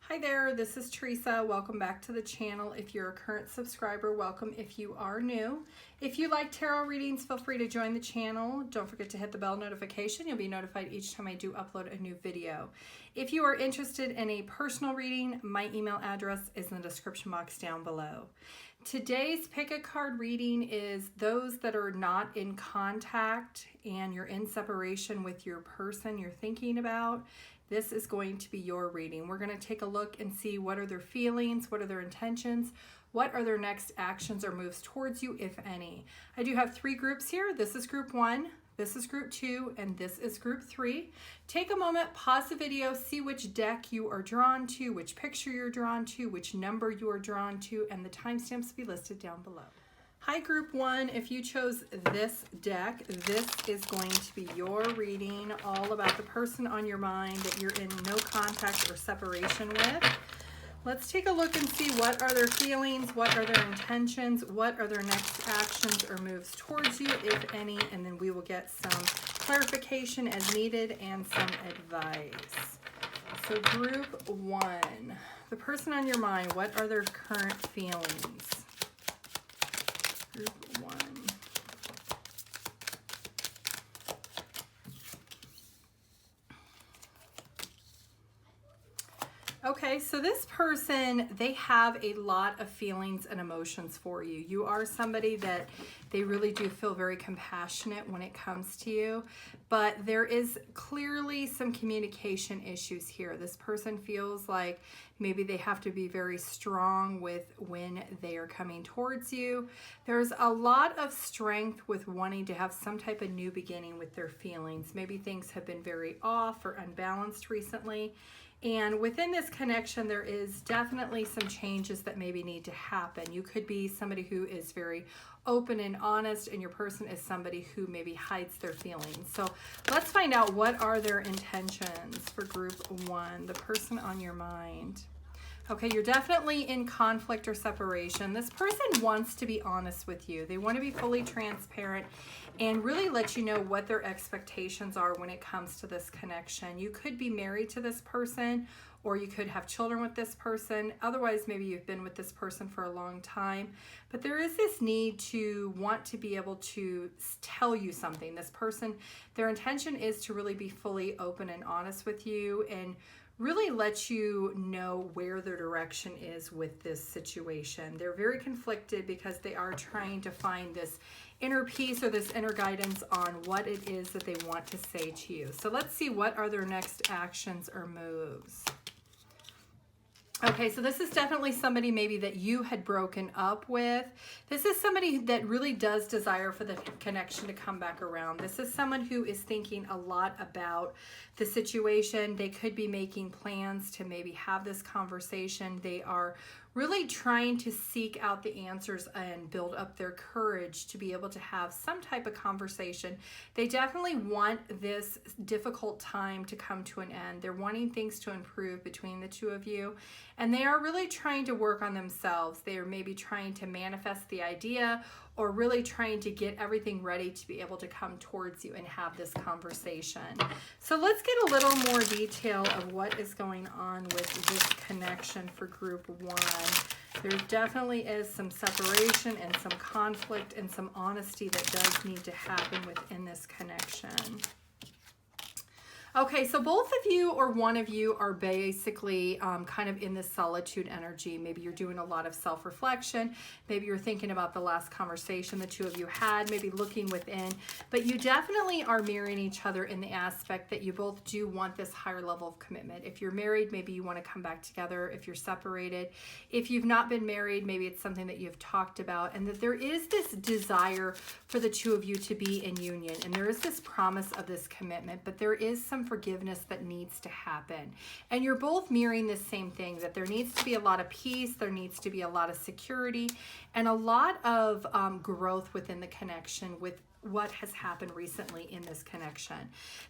Hi there, this is Teresa. Welcome back to the channel. If you're a current subscriber, welcome if you are new. If you like tarot readings, feel free to join the channel. Don't forget to hit the bell notification. You'll be notified each time I do upload a new video. If you are interested in a personal reading, my email address is in the description box down below. Today's pick a card reading is those that are not in contact and you're in separation with your person you're thinking about. This is going to be your reading. We're going to take a look and see what are their feelings, what are their intentions, what are their next actions or moves towards you, if any. I do have three groups here. This is group 1, this is group 2, and this is group 3. Take a moment, pause the video, see which deck you are drawn to, which picture you're drawn to, which number you are drawn to, and the timestamps will be listed down below. Hi Group 1, if you chose this deck, this is going to be your reading all about the person on your mind that you're in no contact or separation with. Let's take a look and see what are their feelings, what are their intentions, what are their next actions or moves towards you, if any, and then we will get some clarification as needed and some advice. So Group 1, the person on your mind, what are their current feelings? Group 1. Okay, so this person, they have a lot of feelings and emotions for you. You are somebody that they really do feel very compassionate when it comes to you, but there is clearly some communication issues here. This person feels like maybe they have to be very strong with when they are coming towards you. There's a lot of strength with wanting to have some type of new beginning with their feelings. Maybe things have been very off or unbalanced recently. And within this connection, there is definitely some changes that maybe need to happen. You could be somebody who is very open and honest, and your person is somebody who maybe hides their feelings. So let's find out what are their intentions for Group 1, the person on your mind. Okay, you're definitely in conflict or separation. This person wants to be honest with you. They want to be fully transparent and really let you know what their expectations are when it comes to this connection. You could be married to this person, or you could have children with this person. Otherwise, maybe you've been with this person for a long time. But there is this need to want to be able to tell you something. This person, their intention is to really be fully open and honest with you and really let you know where their direction is with this situation. They're very conflicted because they are trying to find this inner peace or this inner guidance on what it is that they want to say to you. So let's see, what are their next actions or moves? Okay, so this is definitely somebody maybe that you had broken up with. This is somebody that really does desire for the connection to come back around. This is someone who is thinking a lot about the situation. They could be making plans to maybe have this conversation. They are really trying to seek out the answers and build up their courage to be able to have some type of conversation. They definitely want this difficult time to come to an end. They're wanting things to improve between the two of you, and they are really trying to work on themselves. They are maybe trying to manifest the idea or really trying to get everything ready to be able to come towards you and have this conversation. So let's get a little more detail of what is going on with this connection for Group 1. There definitely is some separation and some conflict and some honesty that does need to happen within this connection. Okay, so both of you or one of you are basically kind of in this solitude energy. Maybe you're doing a lot of self-reflection. Maybe you're thinking about the last conversation the two of you had, maybe looking within. But you definitely are mirroring each other in the aspect that you both do want this higher level of commitment. If you're married, maybe you want to come back together. If you're separated, if you've not been married, maybe it's something that you've talked about, and that there is this desire for the two of you to be in union. And there is this promise of this commitment, but there is some forgiveness that needs to happen. And you're both mirroring the same thing, that there needs to be a lot of peace, there needs to be a lot of security, and a lot of growth within the connection what has happened recently in this connection.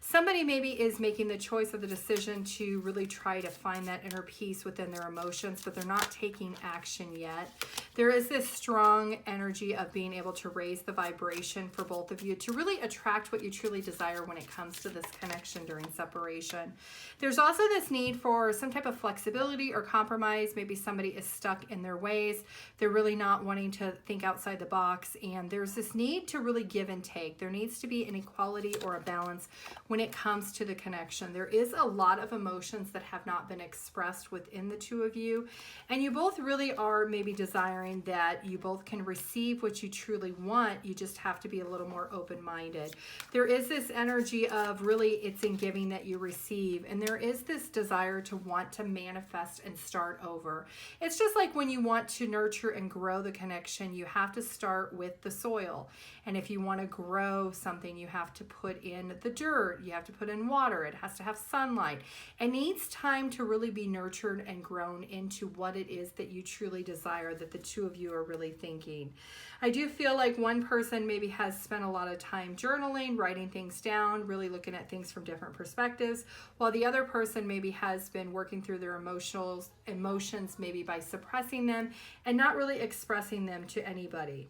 Somebody maybe is making the choice or the decision to really try to find that inner peace within their emotions, but they're not taking action yet. There is this strong energy of being able to raise the vibration for both of you to really attract what you truly desire when it comes to this connection during separation. There's also this need for some type of flexibility or compromise. Maybe somebody is stuck in their ways. They're really not wanting to think outside the box, and there's this need to really give and take. There needs to be an equality or a balance when it comes to the connection. There is a lot of emotions that have not been expressed within the two of you, and you both really are maybe desiring that you both can receive what you truly want. You just have to be a little more open-minded. There is this energy of really it's in giving that you receive, and there is this desire to want to manifest and start over. It's just like when you want to nurture and grow the connection, you have to start with the soil. And if you want to grow something, you have to put in the dirt, you have to put in water, it has to have sunlight. It needs time to really be nurtured and grown into what it is that you truly desire, that the two of you are really thinking. I do feel like one person maybe has spent a lot of time journaling, writing things down, really looking at things from different perspectives, while the other person maybe has been working through their emotions maybe by suppressing them and not really expressing them to anybody.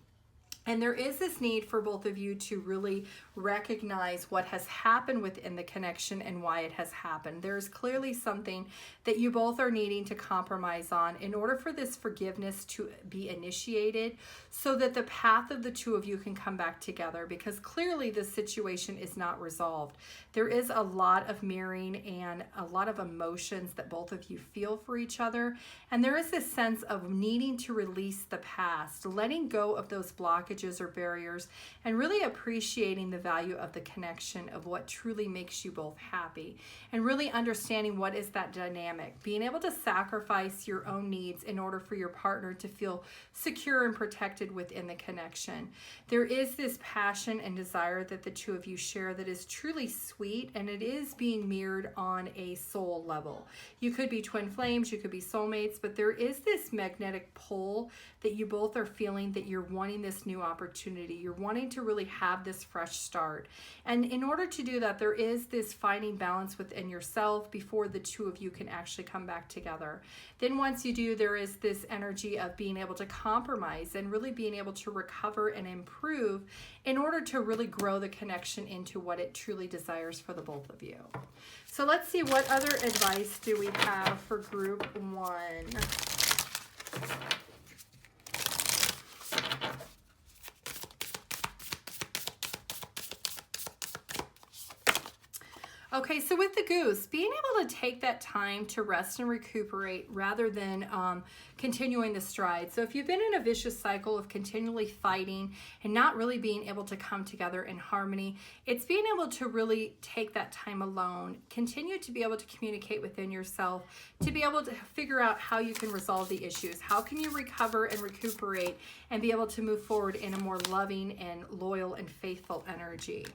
And there is this need for both of you to really recognize what has happened within the connection and why it has happened. There's clearly something that you both are needing to compromise on in order for this forgiveness to be initiated so that the path of the two of you can come back together, because clearly this situation is not resolved. There is a lot of mirroring and a lot of emotions that both of you feel for each other. And there is this sense of needing to release the past, letting go of those blockages or barriers, and really appreciating the value of the connection of what truly makes you both happy, and really understanding what is that dynamic, being able to sacrifice your own needs in order for your partner to feel secure and protected within the connection. There is this passion and desire that the two of you share that is truly sweet, and it is being mirrored on a soul level. You could be twin flames, you could be soulmates, but there is this magnetic pull that you both are feeling, that you're wanting this new opportunity. You're wanting to really have this fresh start. And in order to do that, there is this finding balance within yourself before the two of you can actually come back together. Then once you do, there is this energy of being able to compromise and really being able to recover and improve in order to really grow the connection into what it truly desires for the both of you. So let's see, what other advice do we have for group one? Okay, so with the goose, being able to take that time to rest and recuperate rather than continuing the stride. So if you've been in a vicious cycle of continually fighting and not really being able to come together in harmony, it's being able to really take that time alone, continue to be able to communicate within yourself, to be able to figure out how you can resolve the issues. How can you recover and recuperate and be able to move forward in a more loving and loyal and faithful energy.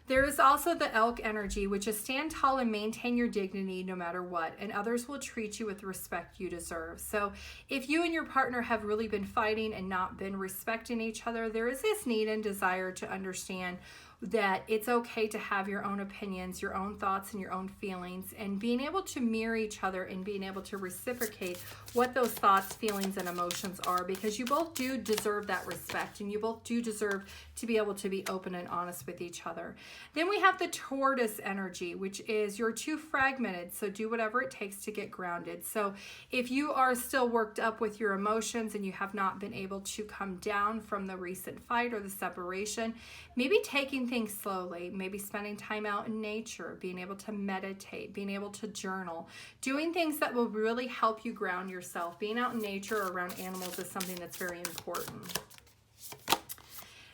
There is also the elk energy, which is stand tall and maintain your dignity no matter what, and others will treat you with the respect you deserve. So if you and your partner have really been fighting and not been respecting each other, there is this need and desire to understand that it's okay to have your own opinions, your own thoughts, and your own feelings, and being able to mirror each other and being able to reciprocate what those thoughts, feelings, and emotions are, because you both do deserve that respect, and you both do deserve to be able to be open and honest with each other. Then we have the tortoise energy, which is you're too fragmented, so do whatever it takes to get grounded. So if you are still worked up with your emotions and you have not been able to come down from the recent fight or the separation, maybe taking things slowly, maybe spending time out in nature, being able to meditate, being able to journal, doing things that will really help you ground yourself. Being out in nature or around animals is something that's very important.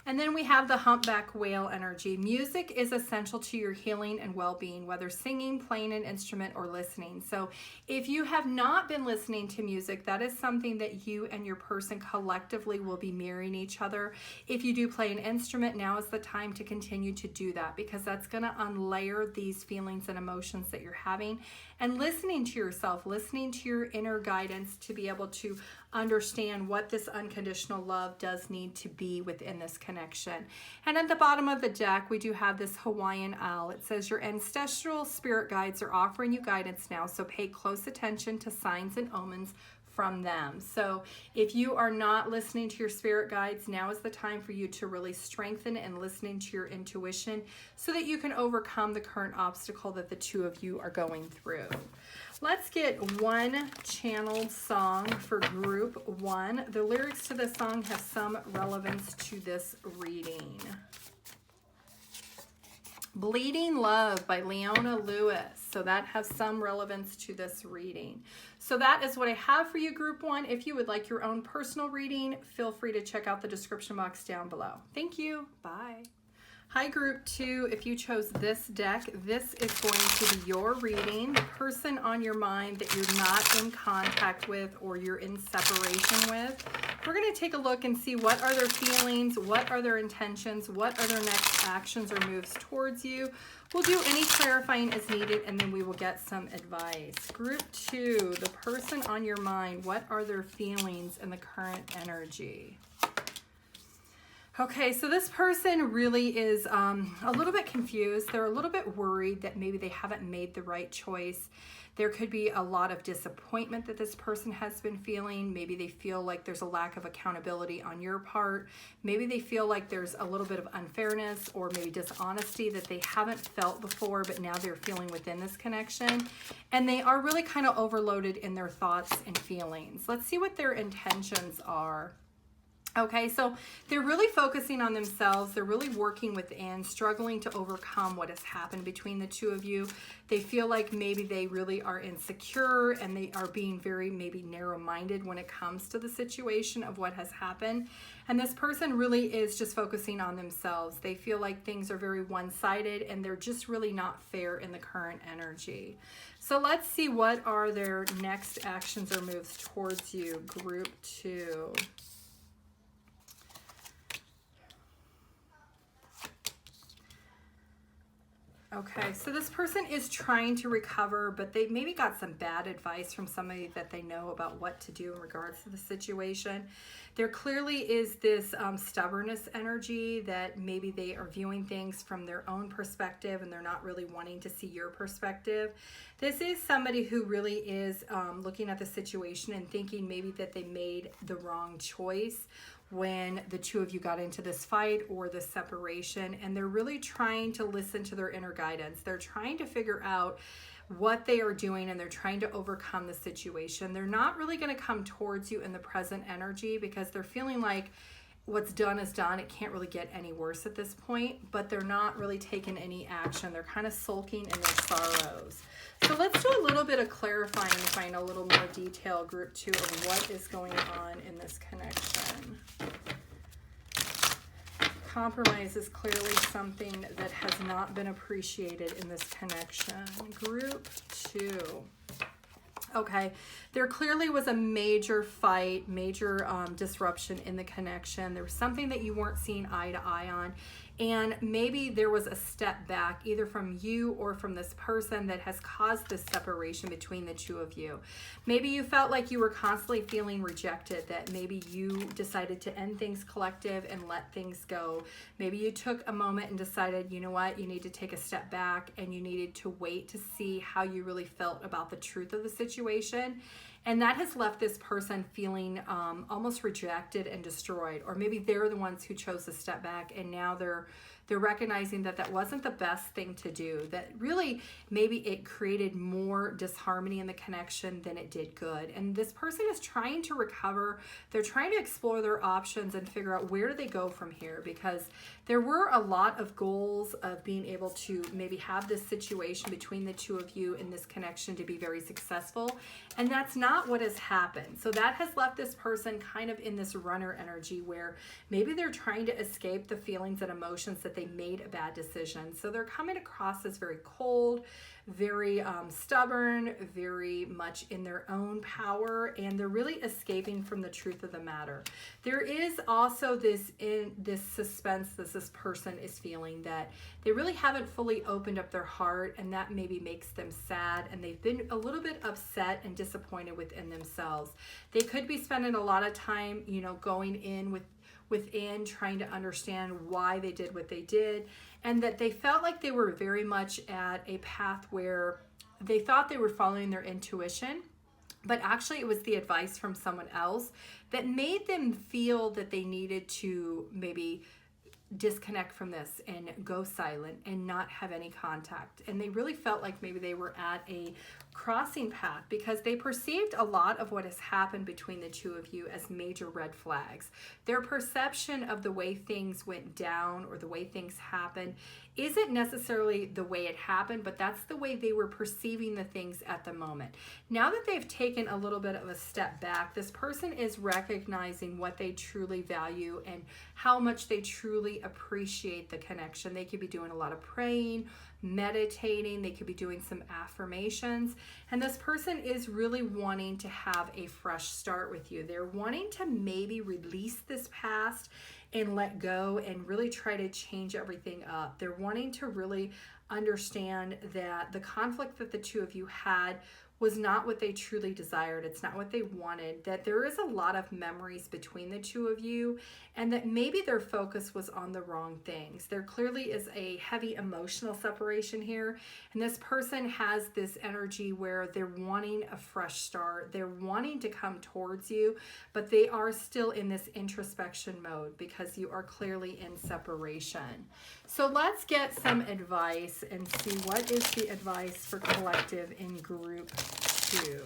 And then we have the humpback whale energy. Music is essential to your healing and well-being, whether singing, playing an instrument, or listening. So if you have not been listening to music, that is something that you and your person collectively will be mirroring each other. If you do play an instrument, now is the time to continue to do that, because that's going to unlayer these feelings and emotions that you're having. And listening to yourself, listening to your inner guidance to be able to understand what this unconditional love does need to be within this connection. And at the bottom of the deck, we do have this Hawaiian owl. It says your ancestral spirit guides are offering you guidance now, so pay close attention to signs and omens from them. So if you are not listening to your spirit guides, now is the time for you to really strengthen and listening to your intuition so that you can overcome the current obstacle that the two of you are going through. Let's get one channeled song for group one. The lyrics to this song have some relevance to this reading. Bleeding Love by Leona Lewis. So that has some relevance to this reading. So that is what I have for you, group one. If you would like your own personal reading, feel free to check out the description box down below. Thank you. Bye. Hi, group two. If you chose this deck, this is going to be your reading. The person on your mind that you're not in contact with or you're in separation with. We're going to take a look and see what are their feelings, what are their intentions, what are their next actions or moves towards you. We'll do any clarifying as needed, and then we will get some advice. Group two, the person on your mind, what are their feelings and the current energy? Okay, so this person really is a little bit confused. They're a little bit worried that maybe they haven't made the right choice. There could be a lot of disappointment that this person has been feeling. Maybe they feel like there's a lack of accountability on your part. Maybe they feel like there's a little bit of unfairness or maybe dishonesty that they haven't felt before, but now they're feeling within this connection. And they are really kind of overloaded in their thoughts and feelings. Let's see what their intentions are. Okay, so they're really focusing on themselves. They're really working within, struggling to overcome what has happened between the two of you. They feel like maybe they really are insecure and they are being very maybe narrow-minded when it comes to the situation of what has happened. And this person really is just focusing on themselves. They feel like things are very one-sided and they're just really not fair in the current energy. So let's see what are their next actions or moves towards you, group two. Okay, so this person is trying to recover, but they maybe got some bad advice from somebody that they know about what to do in regards to the situation. There clearly is this stubbornness energy that maybe they are viewing things from their own perspective and they're not really wanting to see your perspective. This is somebody who really is looking at the situation and thinking maybe that they made the wrong choice when the two of you got into this fight or this separation, and they're really trying to listen to their inner guidance. They're trying to figure out what they are doing and they're trying to overcome the situation. They're not really going to come towards you in the present energy because they're feeling like what's done is done. It can't really get any worse at this point, but they're not really taking any action. They're kind of sulking in their sorrows. So let's do a little bit of clarifying to find a little more detail, group two, of what is going on in this connection. Compromise is clearly something that has not been appreciated in this connection. Group two. Okay, there clearly was a major fight, major disruption in the connection. There was something that you weren't seeing eye to eye on. And maybe there was a step back either from you or from this person that has caused this separation between the two of you. Maybe you felt like you were constantly feeling rejected, that maybe you decided to end things collective and let things go. Maybe you took a moment and decided, you know what, you need to take a step back and you needed to wait to see how you really felt about the truth of the situation. And that has left this person feeling almost rejected and destroyed. Or maybe they're the ones who chose to step back and now they're recognizing that that wasn't the best thing to do. That really maybe it created more disharmony in the connection than it did good. And this person is trying to recover. They're trying to explore their options and figure out where do they go from here, because there were a lot of goals of being able to maybe have this situation between the two of you in this connection to be very successful. And that's not what has happened. So that has left this person kind of in this runner energy where maybe they're trying to escape the feelings and emotions that they made a bad decision. So they're coming across as very cold, very stubborn, very much in their own power, and they're really escaping from the truth of the matter. There is also this suspense that this person is feeling, that they really haven't fully opened up their heart, and that maybe makes them sad, and they've been a little bit upset and disappointed within themselves. They could be spending a lot of time, you know, going in within trying to understand why they did what they did, and that they felt like they were very much at a path where they thought they were following their intuition, but actually it was the advice from someone else that made them feel that they needed to maybe disconnect from this and go silent and not have any contact. And they really felt like maybe they were at a crossing path, because they perceived a lot of what has happened between the two of you as major red flags. Their perception of the way things went down or the way things happened isn't necessarily the way it happened, but that's the way they were perceiving the things at the moment. Now that they've taken a little bit of a step back, this person is recognizing what they truly value and how much they truly appreciate the connection. They could be doing a lot of praying, meditating, they could be doing some affirmations, and this person is really wanting to have a fresh start with you. They're wanting to maybe release this past and let go and really try to change everything up. They're wanting to really understand that the conflict that the two of you had was not what they truly desired. It's not what they wanted, that there is a lot of memories between the two of you, and that maybe their focus was on the wrong things. There clearly is a heavy emotional separation here, and this person has this energy where they're wanting a fresh start. They're wanting to come towards you, but they are still in this introspection mode because you are clearly in separation. So let's get some advice and see what is the advice for collective in group 2.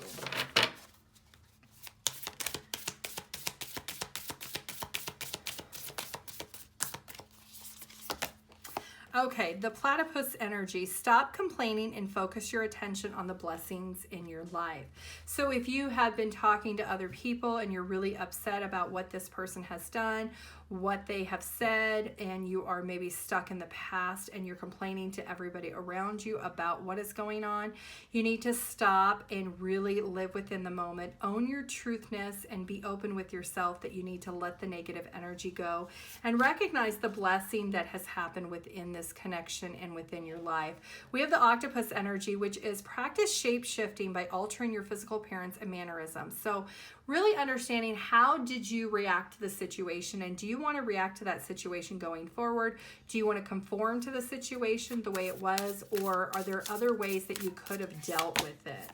Okay, the platypus energy. Stop complaining and focus your attention on the blessings in your life. So if you have been talking to other people and you're really upset about what this person has done, what they have said, and you are maybe stuck in the past and you're complaining to everybody around you about what is going on, you need to stop and really live within the moment. Own your truthness and be open with yourself that you need to let the negative energy go and recognize the blessing that has happened within this connection and within your life. We have the octopus energy, which is practice shape shifting by altering your physical appearance and mannerisms. So really understanding, how did you react to the situation, and do you want to react to that situation going forward? Do you want to conform to the situation the way it was, or are there other ways that you could have dealt with it?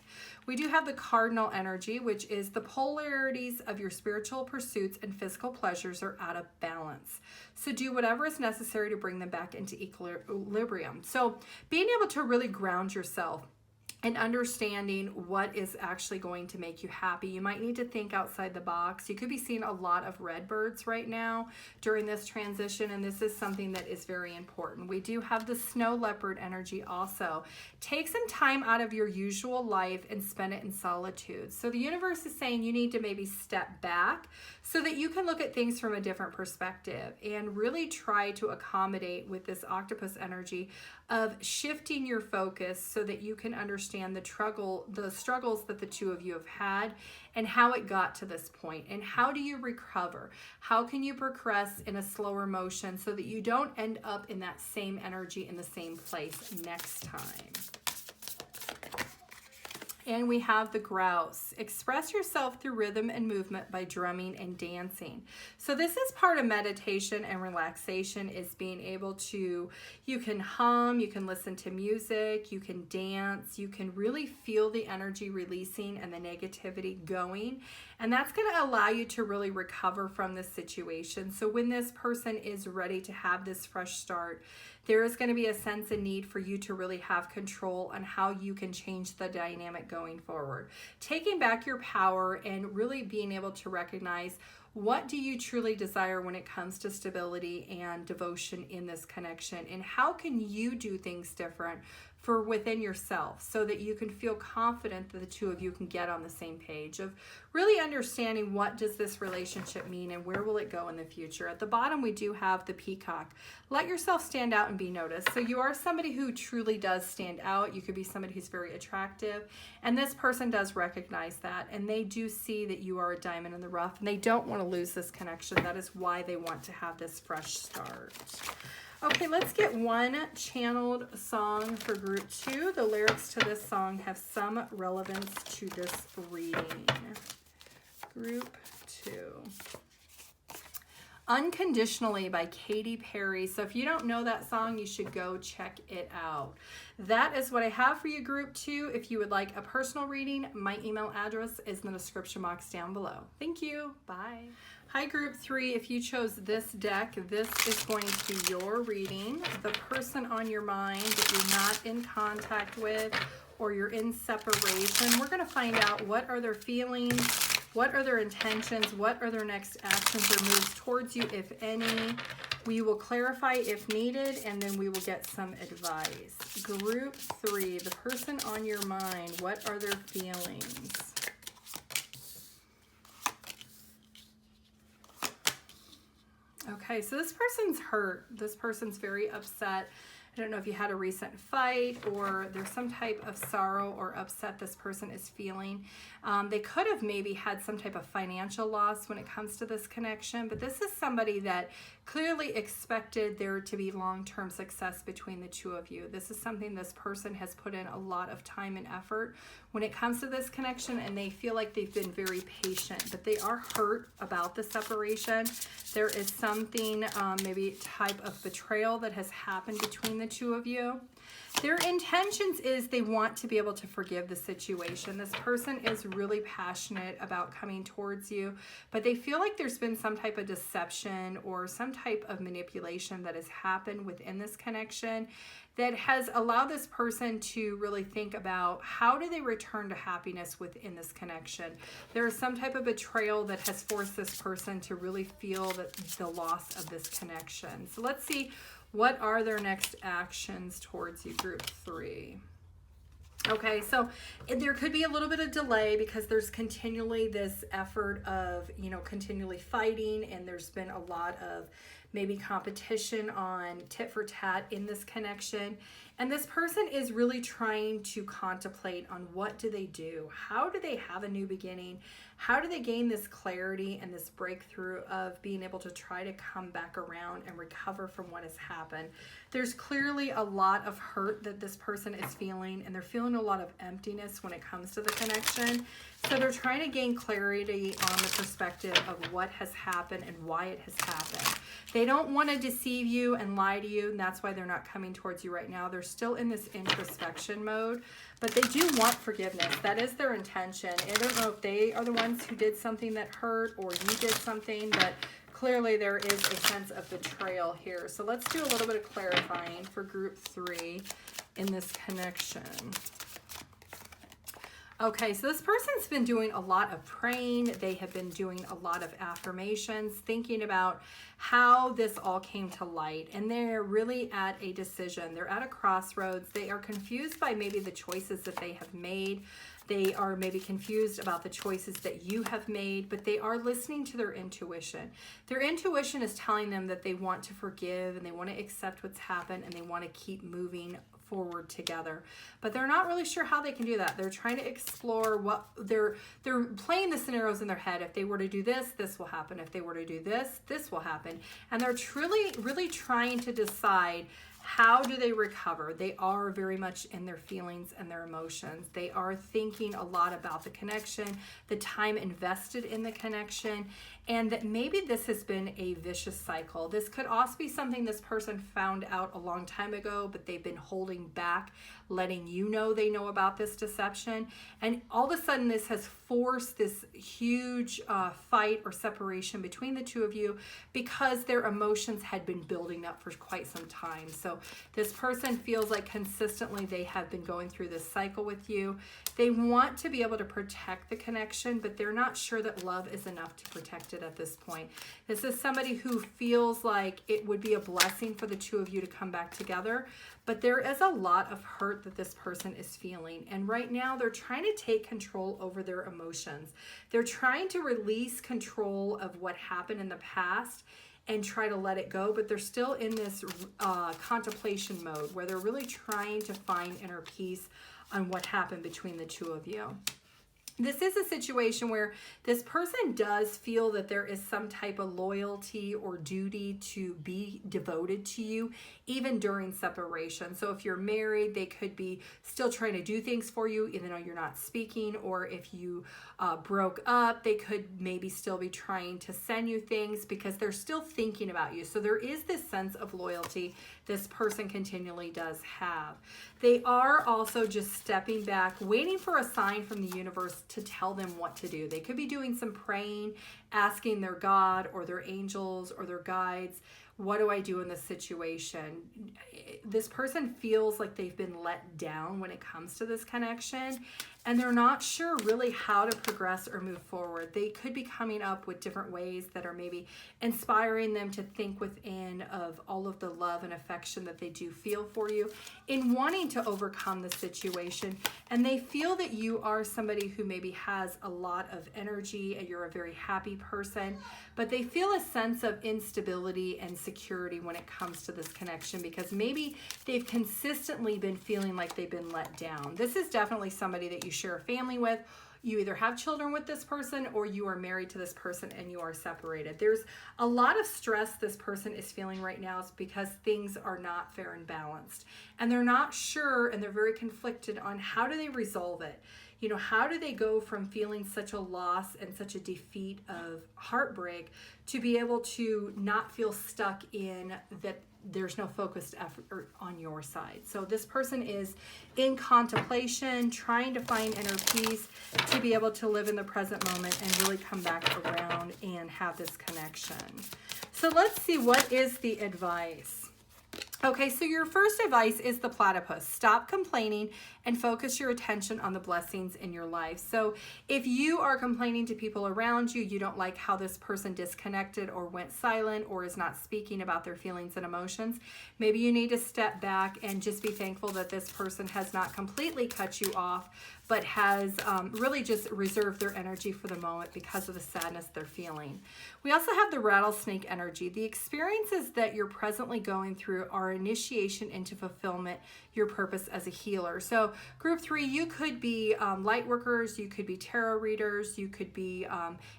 We do have the cardinal energy, which is the polarities of your spiritual pursuits and physical pleasures are out of balance. So do whatever is necessary to bring them back into equilibrium. So being able to really ground yourself and understanding what is actually going to make you happy. You might need to think outside the box. You could be seeing a lot of red birds right now during this transition, and this is something that is very important. We do have the snow leopard energy also. Take some time out of your usual life and spend it in solitude. So the universe is saying you need to maybe step back so that you can look at things from a different perspective and really try to accommodate with this octopus energy of shifting your focus so that you can understand the struggles that the two of you have had and how it got to this point, and how do you recover? How can you progress in a slower motion so that you don't end up in that same energy in the same place next time? And we have the grouse. Express yourself through rhythm and movement by drumming and dancing. So this is part of meditation and relaxation, is being able to, you can hum, you can listen to music, you can dance, you can really feel the energy releasing and the negativity going. And that's going to allow you to really recover from this situation. So when this person is ready to have this fresh start, there is going to be a sense and need for you to really have control on how you can change the dynamic going forward. Taking back your power and really being able to recognize, what do you truly desire when it comes to stability and devotion in this connection? And how can you do things different for within yourself, so that you can feel confident that the two of you can get on the same page of really understanding what does this relationship mean and where will it go in the future. At the bottom, we do have the peacock. Let yourself stand out and be noticed. So you are somebody who truly does stand out. You could be somebody who's very attractive, and this person does recognize that, and they do see that you are a diamond in the rough, and they don't want to lose this connection. That is why they want to have this fresh start. Okay, let's get one channeled song for group 2. The lyrics to this song have some relevance to this reading. Group 2. Unconditionally by Katy Perry. So if you don't know that song, you should go check it out. That is what I have for you, group 2. If you would like a personal reading, my email address is in the description box down below. Thank you. Bye. Hi, group 3. If you chose this deck, this is going to be your reading. The person on your mind that you're not in contact with or you're in separation, we're going to find out what are their feelings, what are their intentions, what are their next actions or moves towards you, if any. We will clarify if needed, and then we will get some advice. Group 3, the person on your mind, what are their feelings? Okay, so this person's hurt. This person's very upset. I don't know if you had a recent fight or there's some type of sorrow or upset this person is feeling. They could have maybe had some type of financial loss when it comes to this connection, but this is somebody that clearly expected there to be long-term success between the two of you. This is something this person has put in a lot of time and effort when it comes to this connection, and they feel like they've been very patient, but they are hurt about the separation. There is something, maybe type of betrayal that has happened between the two of you. Their intentions is they want to be able to forgive the situation. This person is really passionate about coming towards you, but they feel like there's been some type of deception or some type of manipulation that has happened within this connection that has allowed this person to really think about how do they return to happiness within this connection. There is some type of betrayal that has forced this person to really feel that the loss of this connection. So let's see, what are their next actions towards you, group 3? Okay, so there could be a little bit of delay because there's continually this effort of, continually fighting, and there's been a lot of maybe competition on tit for tat in this connection. And this person is really trying to contemplate on what do they do? How do they have a new beginning? How do they gain this clarity and this breakthrough of being able to try to come back around and recover from what has happened? There's clearly a lot of hurt that this person is feeling, and they're feeling a lot of emptiness when it comes to the connection. So they're trying to gain clarity on the perspective of what has happened and why it has happened. They don't want to deceive you and lie to you, and that's why they're not coming towards you right now. They're still in this introspection mode, but they do want forgiveness. That is their intention. I don't know if they are the ones who did something that hurt or you did something, but clearly there is a sense of betrayal here. So let's do a little bit of clarifying for group 3 in this connection. Okay, so this person's been doing a lot of praying. They have been doing a lot of affirmations, thinking about how this all came to light. And they're really at a decision. They're at a crossroads. They are confused by maybe the choices that they have made. They are maybe confused about the choices that you have made, but they are listening to their intuition. Their intuition is telling them that they want to forgive and they want to accept what's happened and they want to keep moving forward together, but they're not really sure how they can do that. They're trying to explore what they're playing the scenarios in their head. If they were to do this, this will happen. If they were to do this, this will happen. And they're truly, really trying to decide how do they recover. They are very much in their feelings and their emotions. They are thinking a lot about the connection, the time invested in the connection, and that maybe this has been a vicious cycle. This could also be something this person found out a long time ago, but they've been holding back, letting you know they know about this deception. And all of a sudden this has forced this huge fight or separation between the two of you because their emotions had been building up for quite some time. So this person feels like consistently they have been going through this cycle with you. They want to be able to protect the connection, but they're not sure that love is enough to protect it disconnected at this point. This is somebody who feels like it would be a blessing for the two of you to come back together, but there is a lot of hurt that this person is feeling. And right now they're trying to take control over their emotions. They're trying to release control of what happened in the past and try to let it go, but they're still in this contemplation mode where they're really trying to find inner peace on what happened between the two of you. This is a situation where this person does feel that there is some type of loyalty or duty to be devoted to you, even during separation. So if you're married, they could be still trying to do things for you, even though you're not speaking. Or if you broke up, they could maybe still be trying to send you things because they're still thinking about you. So there is this sense of loyalty this person continually does have. They are also just stepping back, waiting for a sign from the universe to tell them what to do. They could be doing some praying, asking their God or their angels or their guides, what do I do in this situation? This person feels like they've been let down when it comes to this connection, and they're not sure really how to progress or move forward. They could be coming up with different ways that are maybe inspiring them to think within of all of the love and affection that they do feel for you in wanting to overcome the situation. And they feel that you are somebody who maybe has a lot of energy and you're a very happy person, but they feel a sense of instability and security when it comes to this connection because maybe they've consistently been feeling like they've been let down. This is definitely somebody that you share a family with. You either have children with this person or you are married to this person and you are separated. There's a lot of stress this person is feeling right now is because things are not fair and balanced. And they're not sure and they're very conflicted on how do they resolve it. You know, how do they go from feeling such a loss and such a defeat of heartbreak to be able to not feel stuck in that there's no focused effort on your side. So this person is in contemplation, trying to find inner peace to be able to live in the present moment and really come back around and have this connection. So let's see, what is the advice? Okay, so your first advice is the platypus. Stop complaining and focus your attention on the blessings in your life. So if you are complaining to people around you, you don't like how this person disconnected or went silent or is not speaking about their feelings and emotions, maybe you need to step back and just be thankful that this person has not completely cut you off, but has really just reserved their energy for the moment because of the sadness they're feeling. We also have the rattlesnake energy. The experiences that you're presently going through are initiation into fulfillment, your purpose as a healer. So group 3, you could be light workers, you could be tarot readers, you could be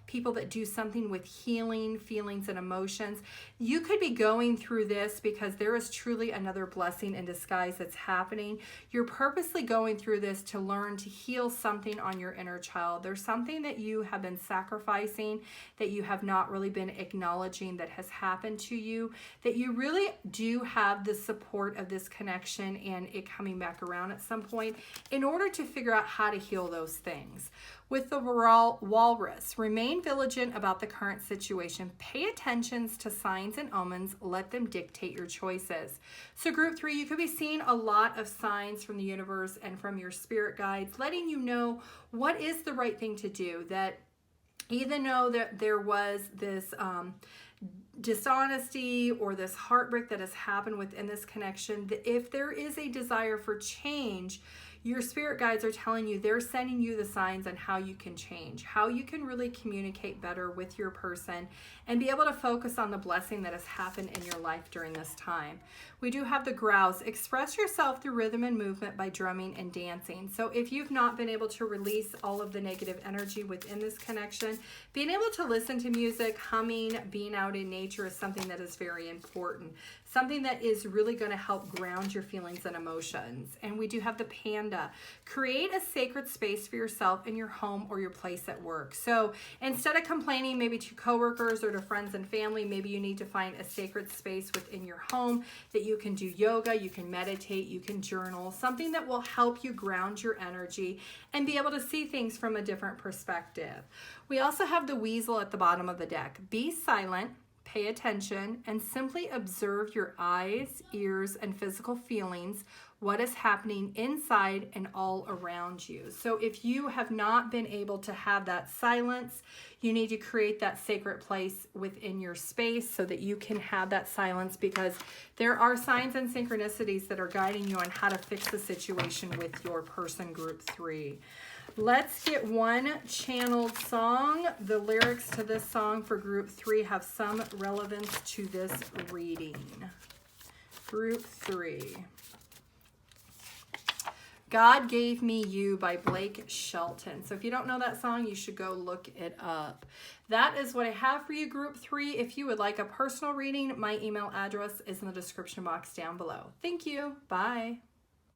people that do something with healing feelings and emotions. You could be going through this because there is truly another blessing in disguise that's happening. You're purposely going through this to learn to heal something on your inner child. There's something that you have been sacrificing, that you have not really been acknowledging that has happened to you, that you really do have the support of this connection and it coming back around at some point in order to figure out how to heal those things. With the walrus, remain vigilant about the current situation. Pay attention to signs and omens. Let them dictate your choices. So group 3, you could be seeing a lot of signs from the universe and from your spirit guides, letting you know what is the right thing to do. That even though that there was this dishonesty or this heartbreak that has happened within this connection, that if there is a desire for change, your spirit guides are telling you, they're sending you the signs on how you can change, how you can really communicate better with your person and be able to focus on the blessing that has happened in your life during this time. We do have the grouse. Express yourself through rhythm and movement by drumming and dancing. So if you've not been able to release all of the negative energy within this connection, being able to listen to music, humming, being out in nature is something that is very important. Something that is really going to help ground your feelings and emotions. And we do have the panda. Create a sacred space for yourself in your home or your place at work. So instead of complaining maybe to coworkers or to friends and family, maybe you need to find a sacred space within your home that you can do yoga, you can meditate, you can journal, something that will help you ground your energy and be able to see things from a different perspective. We also have the weasel at the bottom of the deck. Be silent. Pay attention and simply observe your eyes, ears, and physical feelings what is happening inside and all around you. So if you have not been able to have that silence, you need to create that sacred place within your space so that you can have that silence, because there are signs and synchronicities that are guiding you on how to fix the situation with your person group 3. Let's get one channeled song. The lyrics to this song for group 3 have some relevance to this reading. Group 3. God Gave Me You by Blake Shelton. So if you don't know that song, you should go look it up. That is what I have for you, group 3. If you would like a personal reading, my email address is in the description box down below. Thank you. Bye.